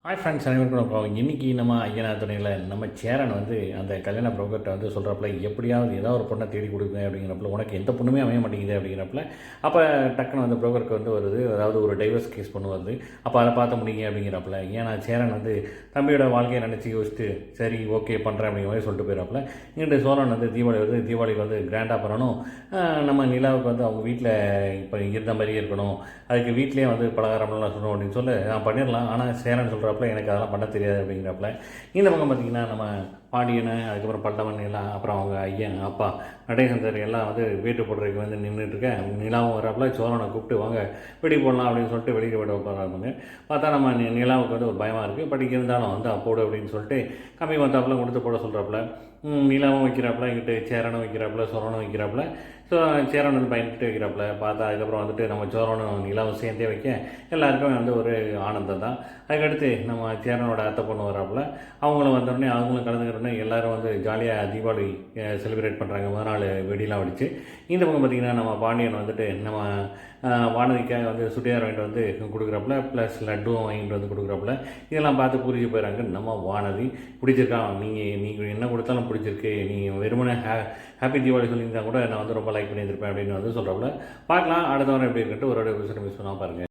Hi friends, அனைவருக்கும் வணக்கம். இன்றைக்கி நம்ம ஐயனார் துணையில் நம்ம சேரன் வந்து அந்த கல்யாண புரோக்கர்கிட்ட வந்து சொல்கிறப்பல எப்படியாவது ஏதாவது ஒரு பொண்ணை தேடி கொடுங்க அப்படிங்கிறப்பல, உனக்கு எந்த பொண்ணுமே அமைய மாட்டேங்குது அப்படிங்கிறப்பல, அப்போ டக்குன்னு வந்து புரோக்கருக்கு வந்து வருது, அதாவது ஒரு டைவர்ஸ் கேஸ் பொண்ணு வருது. அப்போ அதை பார்த்த முடியுங்க அப்படிங்கிறப்பல, ஏன்னா சேரன் வந்து தம்பியோட வாழ்க்கையை நினச்சி யோசிச்சுட்டு சரி ஓகே பண்ணுறேன் அப்படிங்கிற மாதிரி சொல்லிட்டு போயிடறாப்புல. இங்கிட்டு சோழன் வந்து தீபாவளி வருது, தீபாவளிக்கு வந்து கிராண்டாக பண்ணணும், நம்ம நிலாவுக்கு வந்து அவங்க வீட்டில் இப்போ இருந்த மாதிரியே இருக்கணும், அதுக்கு வீட்லேயே வந்து பலகாரம்லாம் சொல்லணும் அப்படின்னு சொல்லி நான் பண்ணிடலாம். ஆனால் சேரன் சொல்கிறப்ப எனக்கு அதெல்லாம் பண்ண தெரியாது அப்படிங்கிறப்பல, இந்த பக்கம் பார்த்திங்கன்னா நம்ம பாண்டியனை, அதுக்கப்புறம் பல்லவன் எல்லாம், அப்புறம் அவங்க ஐயன் அப்பா நடேசந்தர் எல்லாம் வந்து வீட்டு போடுறதுக்கு வந்து நின்றுட்டுருக்கேன். நிலாவும் வர்றப்பல சோழனை கூப்பிட்டு வாங்க வெடி போடலாம் அப்படின்னு சொல்லிட்டு வெளியே விட போகிறாங்க. பார்த்தா நம்ம நிலாவுக்கு வந்து ஒரு பயமாக இருக்குது. பட் இருந்தாலும் வந்து அப்போடு அப்படின்னு சொல்லிட்டு கம்மி வந்தாப்புல கொடுத்து போட சொல்கிறாப்புல. நிலாவும் வைக்கிறாப்புல, இங்கிட்டு சேரனும் வைக்கிறாப்புல, சோழனும் வைக்கிறாப்புல. ஸோ சேரன் வந்து பயந்துட்டு வைக்கிறாப்புல. பார்த்தா அதுக்கப்புறம் வந்துட்டு நம்ம சோழனும் நிலாவும் சேர்ந்தே வைக்க எல்லாருக்குமே வந்து ஒரு ஆனந்தம் தான். அதுக்கடுத்து நம்ம சேரனோட அத்தை பொண்ணு வர்றாப்புல. அவங்களும் வந்தோடனே அவங்களும் கலந்துக்கிறோடனே எல்லோரும் வந்து ஜாலியாக தீபாவளி செலிப்ரேட் பண்ணுறாங்க. மறுநாள் வெடிலாம் வெடிச்சு. இந்த பக்கம் பார்த்திங்கன்னா நம்ம பாண்டியன் வந்துட்டு நம்ம வானதிக்காக வந்து சுட்டியார் வாங்கிட்டு வந்து கொடுக்குறாப்புல, ப்ளஸ் லட்டுவும் வாங்கிட்டு வந்து கொடுக்குறாப்புல. இதெல்லாம் பார்த்து புரிஞ்சு போயிடறாங்க நம்ம வானதி. பிடிச்சிருக்கான், நீங்கள் என்ன கொடுத்தாலும் பிடிச்சிருக்கு, நீங்கள் வெறுமனே ஹாப்பி தீபாவளி சொல்லியிருந்தா கூட நான் வந்து ரொம்ப லைக் பண்ணியிருப்பேன் அப்படின்னு வந்து சொல்கிறாப்புல. பார்க்கலாம் அடுத்த வாரம் எப்படி இருக்குன்ட்டு ஒரு விஷயம் மிஸ் பண்ணால் பாருங்கள்.